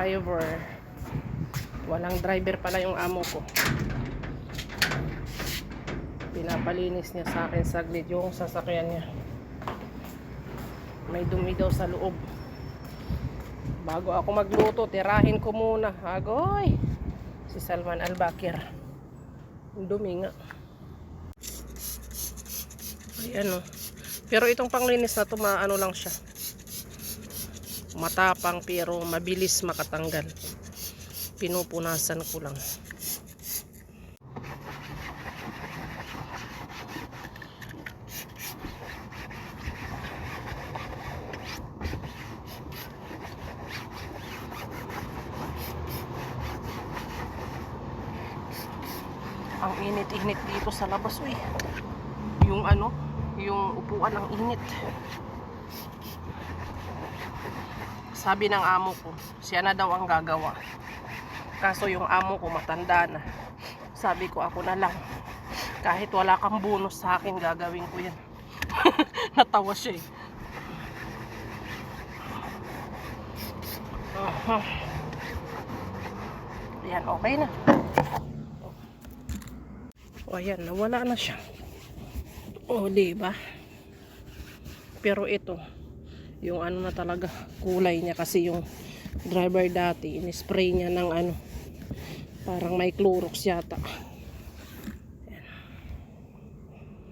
driver. Walang driver pala yung amo ko. Pinapalinis niya sa akin saglit yung sasakyan niya. May dumi daw sa loob. Bago ako magluto, tirahin ko muna. Agoy! Si Salman Al-Bakir. Dumi nga. Ayan o. Pero itong panglinis na to, maano lang siya. Matapang pero mabilis makatanggal. Pinupunasan ko lang. Ang init-init dito sa labas, uy. Yung ano, yung upuan ang init. Sabi ng amo ko, siya na daw ang gagawa. Kaso yung amo ko matanda na. Sabi ko, ako na lang. Kahit wala kang bonus sa akin, gagawin ko yan. Natawa siya eh. Ayan, okay na. O ayan, nawala na siya. O, diba? Pero ito, yung ano na talaga, kulay niya kasi yung driver dati, in-spray niya ng ano, parang may Clorox yata.